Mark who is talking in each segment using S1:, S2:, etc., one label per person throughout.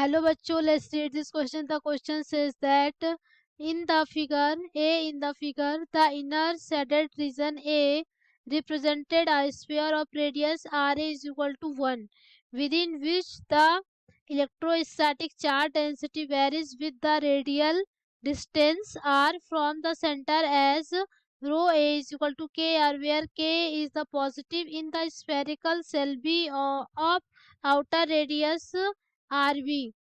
S1: Hello bachcho, let's read this question. The question says that in the figure the inner shaded region A represented a sphere of radius RA is equal to 1, within which the electrostatic charge density varies with the radial distance r from the center as rho A is equal to kr, where k is the positive in the spherical shell B of outer radius RV.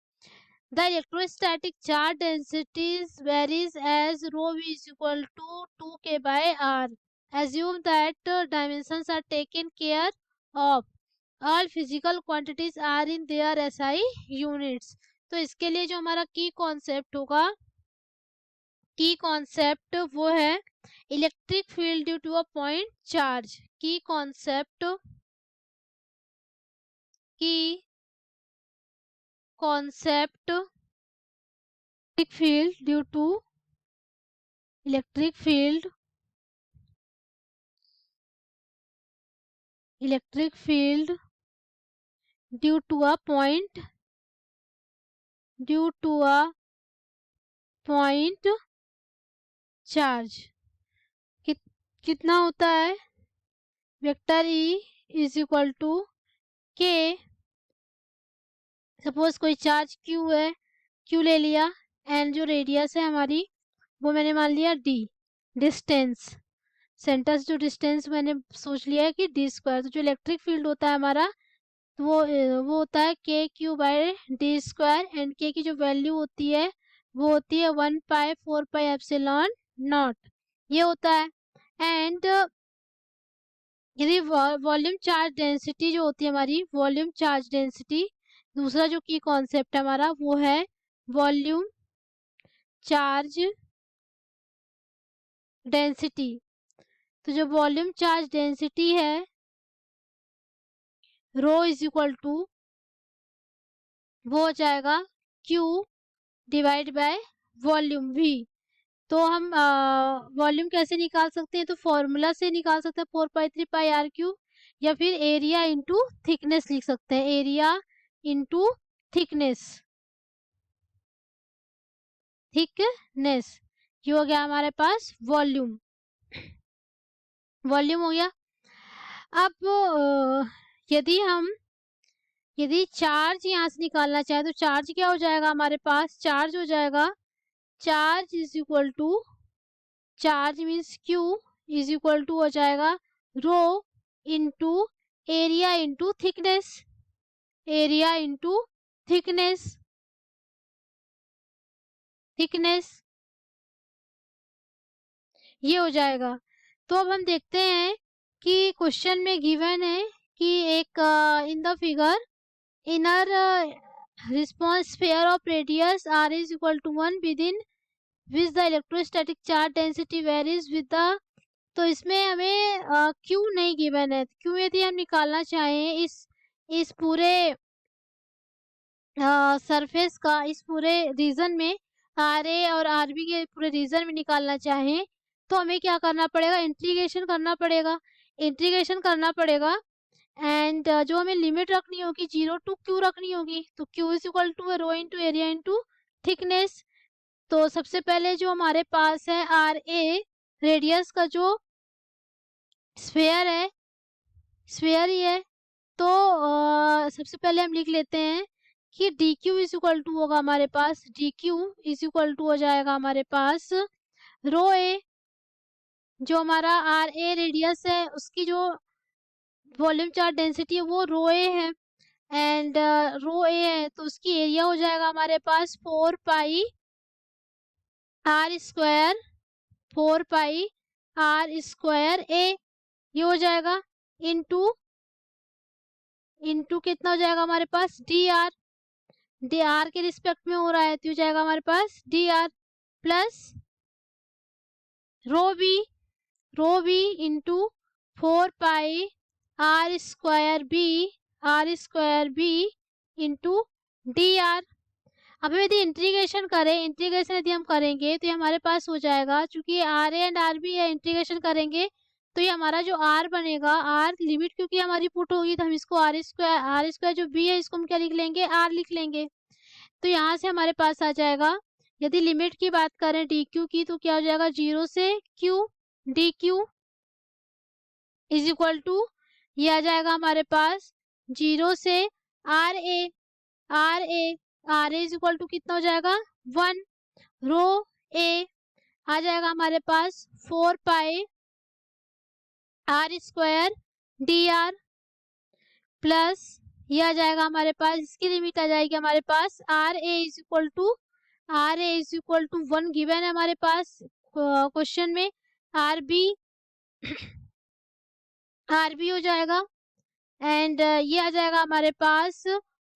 S1: The electrostatic charge densities varies as rho v is equal to 2k by r. Assume that dimensions are taken care of. All physical quantities are in their SI units. तो इसके लिए जो हमारा की concept होगा, की concept वो है electric field due to a point charge. की concept electric field due to electric field due to a point charge कितना होता है, vector E is equal to K. Suppose कोई चार्ज Q है, Q ले लिया, एंड जो रेडियस है हमारी वो मैंने मान लिया D, डिस्टेंस सेंटर से जो डिस्टेंस मैंने सोच लिया है कि d². तो जो इलेक्ट्रिक फील्ड होता है हमारा वो होता है के क्यू बाय d², एंड के की जो वैल्यू होती है वो होती है 1π4πε0. ये होता है. एंड यदि वॉल्यूम चार्ज डेंसिटी जो होती है हमारी, वॉल्यूम चार्ज डेंसिटी, दूसरा जो की कॉन्सेप्ट है हमारा वो है वॉल्यूम चार्ज डेंसिटी. तो जो वॉल्यूम चार्ज डेंसिटी है रो इज इक्वल टू वो हो जाएगा Q divide by volume V. तो हम वॉल्यूम कैसे निकाल सकते हैं, तो फॉर्मूला से निकाल सकते हैं 4π3πr3, या फिर एरिया इंटू थिकनेस लिख सकते हैं, एरिया इंटू थिकनेस. ये हो गया हमारे पास वॉल्यूम हो गया. अब यदि चार्ज यहाँ से निकालना चाहे तो चार्ज क्या हो जाएगा हमारे पास, चार्ज हो जाएगा charge is equal to, charge means Q is equal to हो जाएगा rho into area into thickness, area into thickness. ये हो जाएगा. तो अब हम देखते हैं कि क्वेश्चन में गिवन है कि एक in the figure inner response sphere of radius r is equal to 1 within which the electrostatic charge density varies with the. तो इसमें हमें Q नहीं गिवन है. Q यदि हम निकालना चाहें इस पूरे सरफेस का, इस पूरे रीजन में, RA और RB के पूरे रीजन में निकालना चाहें तो हमें क्या करना पड़ेगा, इंटीग्रेशन करना पड़ेगा. एंड जो हमें लिमिट रखनी होगी 0 to Q रखनी होगी. तो Q is equal to rho into area into thickness. तो सबसे पहले जो हमारे पास है RA रेडियस का जो स्फीयर ही है. तो सबसे पहले हम लिख लेते हैं कि dq इज इक्वल टू होगा हमारे पास, dq इज इक्वल टू हो जाएगा हमारे पास रो A, जो हमारा RA रेडियस है उसकी जो वॉल्यूम चार्ज डेंसिटी है वो रो A है, एंड रो A है तो उसकी एरिया हो जाएगा हमारे पास 4πr², 4πr²A. ये हो जाएगा इंटू कितना हो जाएगा हमारे पास dr के रिस्पेक्ट में हो रहा है तो हो जाएगा हमारे पास dr plus rho B into 4πr²B into dr. अब यदि इंटीग्रेशन यदि हम करेंगे तो ये हमारे पास हो जाएगा, चूंकि RA एंड RB है, इंटीग्रेशन करेंगे तो ये हमारा जो R बनेगा, R लिमिट क्योंकि हमारी पुट होगी तो हम इसको R² जो B है इसको हम क्या लिख लेंगे, R लिख लेंगे. तो यहाँ से हमारे पास आ जाएगा, यदि लिमिट की बात करें डी क्यू की, तो क्या हो जाएगा 0 से Q D Q is equal to, ये आ जाएगा हमारे पास 0 से R A R A R A is equal to कितना हो जाएगा 1, रो ए आ जाएगा हमारे पास 4 pi R square D R plus, ये आ जाएगा हमारे पास, इसकी लिमिट आ जाएगी हमारे पास R A is equal to 1 given है हमारे पास क्वेश्चन में, आर बी हो जाएगा एंड ये आ जाएगा हमारे पास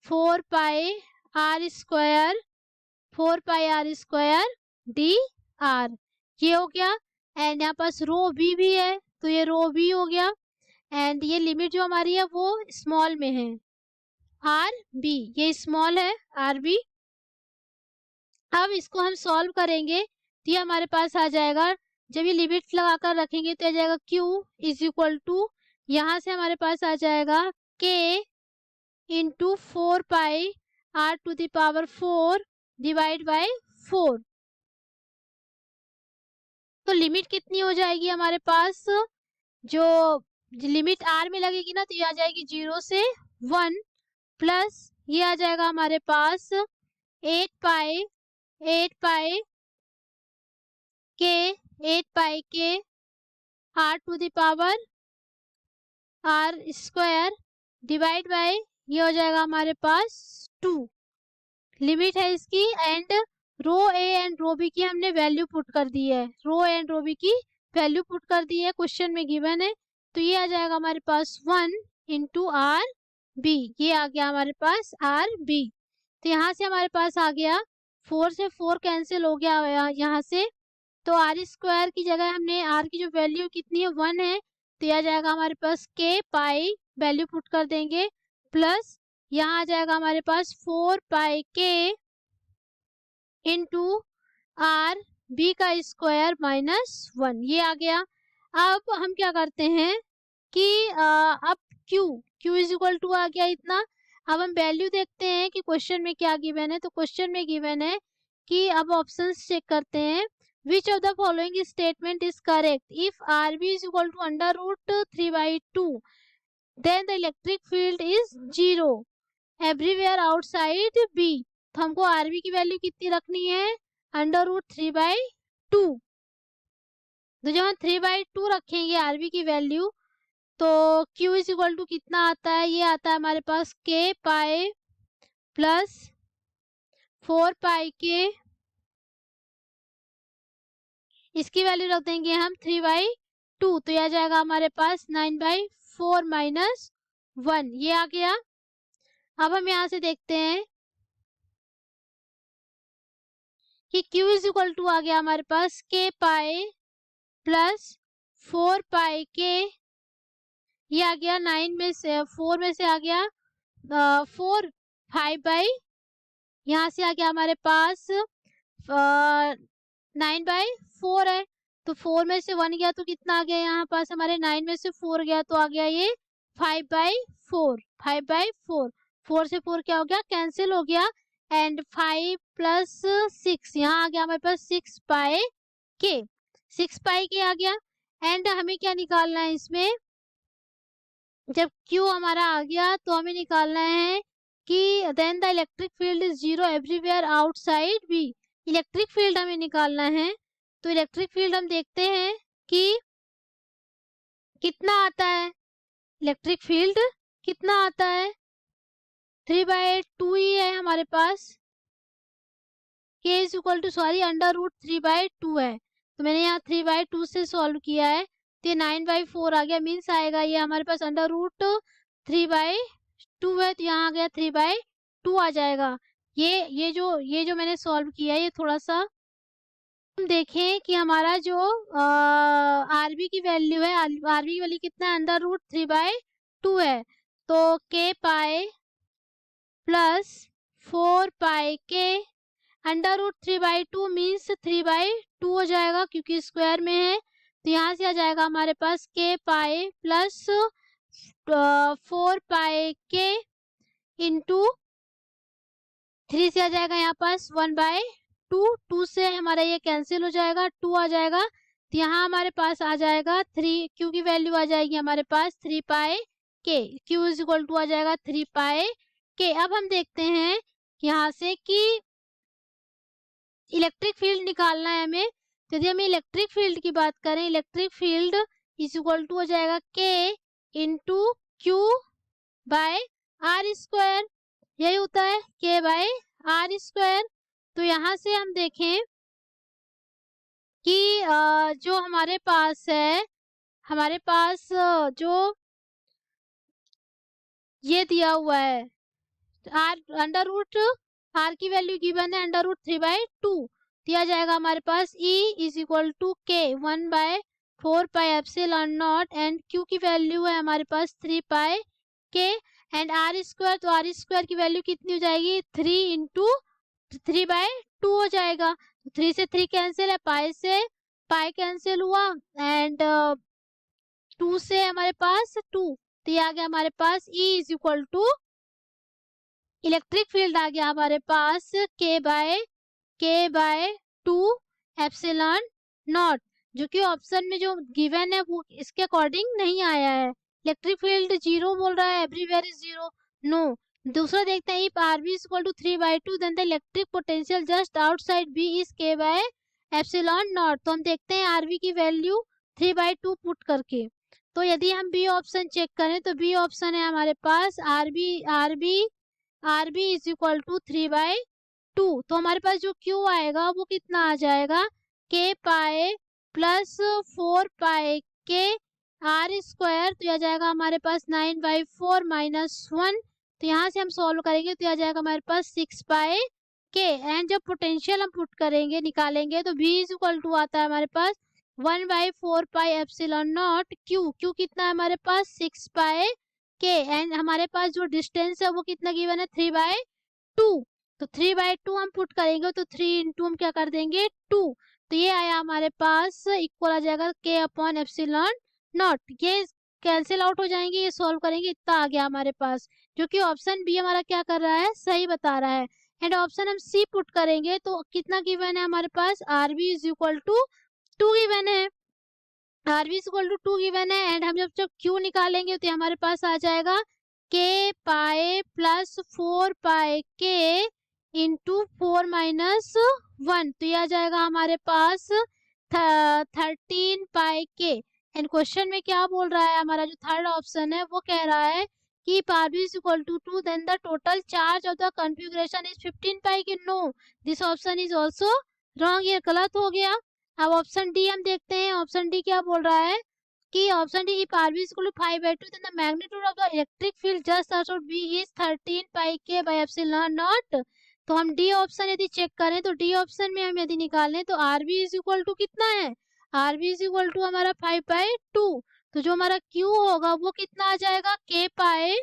S1: 4 pi R square D R, ये हो गया। एंड यहाँ पास रो बी भी है, तो ये रो बी हो गया एंड ये लिमिट जो हमारी है वो स्मॉल में है, आर बी, ये स्मॉल है आर बी। अब इसको हम सॉल्व करेंगे तो ये हमारे पास आ जाएगा, जब ये लिमिट्स लगाकर रखेंगे तो आ जाएगा q इज इक्वल टू, यहाँ से हमारे पास आ जाएगा k into 4 pi r to the power 4 divide by 4। तो लिमिट कितनी हो जाएगी हमारे पास, जो लिमिट r में लगेगी ना, तो ये आ जाएगी 0 से 1 प्लस, ये आ जाएगा हमारे पास 8 पाई के r to the power r square divide by, ये हो जाएगा हमारे पास 2, लिमिट है इसकी। And rho A and rho B की हमने वैल्यू पुट कर दी है, rho A and rho B की वैल्यू पुट कर दी है, क्वेश्चन में गिवन है। तो ये आ जाएगा हमारे पास 1 इंटू आर बी, ये आ गया हमारे पास आर बी। तो यहाँ से हमारे पास आ गया 4 से 4 कैंसिल हो गया यहाँ से, तो आर स्क्वायर की जगह हमने आर की जो वैल्यू कितनी है 1 है, तो यह आ जाएगा हमारे पास के पाई, वैल्यू पुट कर देंगे, प्लस यहाँ आ जाएगा हमारे पास 4 पाई के इंटू आर बी का स्क्वायर माइनस 1, ये आ गया। अब हम क्या करते हैं कि अब q इज इक्वल टू आ गया इतना। अब हम वैल्यू देखते हैं कि क्वेश्चन में क्या गिवन है, तो क्वेश्चन में गिवन है कि, अब ऑप्शंस चेक करते हैं, which of the following statement is correct, if R B is equal to under root 3/2 then the electric field is 0 everywhere outside B. तो हमको आर बी की वैल्यू कितनी रखनी है, अंडर रूट 3/2। तो जब हम 3/2 रखेंगे आर बी की वैल्यू, तो q इज इक्वल टू कितना आता है, ये आता है हमारे पास k पाई प्लस 4 पाई के, इसकी वैल्यू रख देंगे हम 3/2, तो यह आ जाएगा हमारे पास 9/4 माइनस 1, ये आ गया। अब हम यहाँ से देखते हैं कि q इज इक्वल टू आ गया हमारे पास k पाई प्लस 4 पाई के, ये आ गया 9 में से 4 में से आ गया 4, 5 यहाँ से आ गया हमारे पास 9/4 है, तो 4 में से 1 गया तो कितना आ गया यहाँ पास हमारे 9 में से 4 गया तो आ गया ये 5/4, 4 से 4 क्या हो गया, कैंसिल हो गया। एंड 5 प्लस 6 यहाँ आ गया हमारे पास 6 पाई के आ गया। एंड हमें क्या निकालना है इसमें, जब Q हमारा आ गया तो हमें निकालना है कि then the electric field is 0 everywhere outside B, electric field हमें निकालना है। तो इलेक्ट्रिक फील्ड हम देखते हैं कि कितना आता है, इलेक्ट्रिक फील्ड कितना आता है 3/2 ही है हमारे पास, k is equal to under root 3/2 है, तो मैंने यहाँ 3/2 से सॉल्व किया है, तो ये 9/4 आ गया, मीन्स आएगा ये हमारे पास अंडर रूट 3/2 है, तो यहाँ आ गया 3/2 आ जाएगा। ये जो मैंने सॉल्व किया है, ये थोड़ा सा हम देखें कि हमारा जो आरबी की वैल्यू है, आरबी की वैल्यू कितना है, अंडर रूट 3/2 है, तो k पाई प्लस 4 पाई के अंडर रूट 3/2 मीन्स 3/2 हो जाएगा क्योंकि स्क्वायर में है, तो यहाँ से आ जाएगा हमारे पास k पाई प्लस 4 पाई के इंटू 3 से आ जाएगा यहाँ पास 1/2, 2 से हमारा ये कैंसिल हो जाएगा, 2 आ जाएगा, तो यहाँ हमारे पास आ जाएगा 3, क्यू की वैल्यू आ जाएगी हमारे पास 3 पाई के, क्यू इज इक्वल टू आ जाएगा 3 पाई के। अब हम देखते हैं यहाँ से कि इलेक्ट्रिक फील्ड निकालना है हमें, तो यदि हम इलेक्ट्रिक फील्ड की बात करें, electric field is equal to हो जाएगा K into Q by R square, यही होता है के बाय आर स्क्वायर। तो यहाँ से हम देखें कि जो हमारे पास है, हमारे पास जो ये दिया हुआ है आर, अंडर रूट आर की वैल्यू गिवन है अंडर रूट 3/2, दिया जाएगा हमारे पास ई इज इक्वल टू के 1/4 pi epsilon not, and Q की वैल्यू है हमारे पास 3 पाई के, एंड आर स्क्वायर, तो आर स्क्वायर की वैल्यू कितनी हो जाएगी 3 इंटू 3/2 हो जाएगा। 3 से 3 कैंसिल है, पाई से पाई कैंसिल हुआ, एंड 2 से हमारे पास 2, तो ये आ गया हमारे पास E is equal to electric field आ गया हमारे पास के बाय 2 एप्सिलॉन नॉट, जो कि ऑप्शन में जो गिवन है वो इसके अकॉर्डिंग नहीं आया है। इलेक्ट्रिक फील्ड 0 बोल रहा है, एवरीवेयर इज 0, नो। दूसरा देखते हैं if R B is equal to 3/2 then the electric potential just outside B is K by epsilon naught. तो हम देखते हैं आरबी की वैल्यू 3/2 पुट करके, तो यदि हम बी ऑप्शन चेक करें तो बी ऑप्शन है हमारे पास आरबी इज इक्वल टू 3/2, तो हमारे पास जो क्यू आएगा वो कितना आ जाएगा के पाए प्लस 4 पाए के आर स्क्वायर, तो यह जाएगा हमारे पास 9/4 माइनस 1, तो यहाँ से हम सॉल्व करेंगे तो यह जाएगा हमारे पास 6 पाए के, एंड जब पोटेंशियल हम पुट करेंगे निकालेंगे तो v इज इक्वल टू आता है हमारे पास 1/4 पाई एप्सिलॉन नॉट क्यू कितना है हमारे पास 6 पाए के, एंड हमारे पास जो डिस्टेंस है वो कितना गिवन है 3/2, तो 3/2 हम पुट करेंगे तो 3 इंटू हम क्या कर देंगे 2, तो ये आया हमारे पास इक्वल आ जाएगा के अपॉन एप्सिलॉन नॉट, ये कैंसिल आउट हो जाएंगे, ये सॉल्व करेंगे, इतना आ गया हमारे पास, जो कि ऑप्शन बी हमारा क्या कर रहा है सही बता रहा है। एंड ऑप्शन हम सी पुट करेंगे तो कितना गिवन है हमारे पास RB is equal to 2 given है, RB is equal to 2 given है, एंड हम जब क्यू निकालेंगे तो हमारे पास आ जाएगा के पाए प्लस 4 पाए के इंटू 4 माइनस 1, तो यह आ जाएगा हमारे पास 13 पाए के, एंड क्वेश्चन में क्या बोल रहा है हमारा जो थर्ड ऑप्शन है वो कह रहा है कि RB is equal to 2 then the total charge of the configuration is 15 pi K, no this option is also wrong, ये गलत हो गया। अब ऑप्शन डी हम देखते हैं, ऑप्शन डी क्या बोल रहा है कि option D if RB is equal to 5/2 then the magnitude of the electric field just outside B is 13 pi K by epsilon naught, तो हम डी ऑप्शन यदि चेक करें तो डी ऑप्शन में हम यदि निकालें तो आरबी इज इक्वल टू कितना है, आरबी इज इक्वल टू हमारा 5/2, तो जो हमारा क्यू होगा वो कितना आ जाएगा के पाए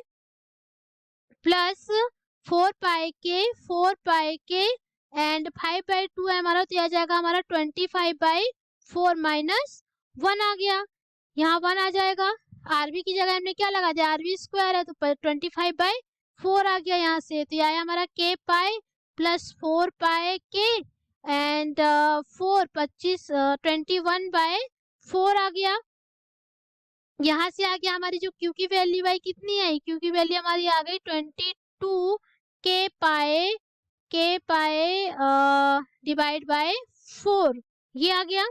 S1: प्लस 4 पाए के एंड 5/2 है हमारा, तो यह आ जाएगा हमारा 25/4 माइनस 1 आ गया, यहाँ 1 आ जाएगा, आरबी की जगह हमने क्या लगा दिया आरबी स्क्वायर है तो 25/4 आ गया यहाँ से, तो यह आया हमारा के पाए प्लस 4 पाए के एंड 21/4 आ गया। यहाँ से आ गया हमारी जो क्यू की वैल्यू आई कितनी आई, क्यू की वैल्यू हमारी आ गई 22 के पाए डिवाइड बाय 4, ये आ गया।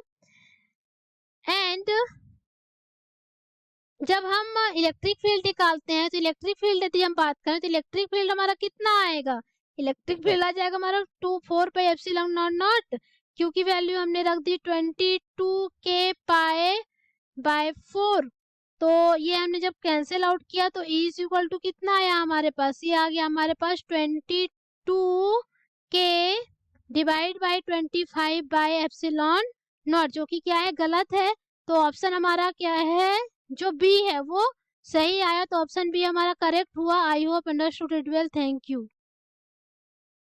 S1: एंड जब हम इलेक्ट्रिक फील्ड निकालते हैं तो इलेक्ट्रिक फील्ड यदि हम बात करें तो इलेक्ट्रिक फील्ड हमारा कितना आएगा, इलेक्ट्रिक फील्ड आ जाएगा हमारा 4 पाई एप्सिलॉन नॉट, क्यू की वैल्यू हमने रख दी 22 के पाए बाय 4, तो ये हमने जब कैंसिल आउट किया तो E इज इक्वल टू कितना आया हमारे पास, ये आ गया हमारे पास 22 के divide by 25 bye epsilon not, जो कि क्या है गलत है, तो ऑप्शन हमारा क्या है जो बी है वो सही आया, तो ऑप्शन बी हमारा करेक्ट हुआ। I hope understood it well, thank you.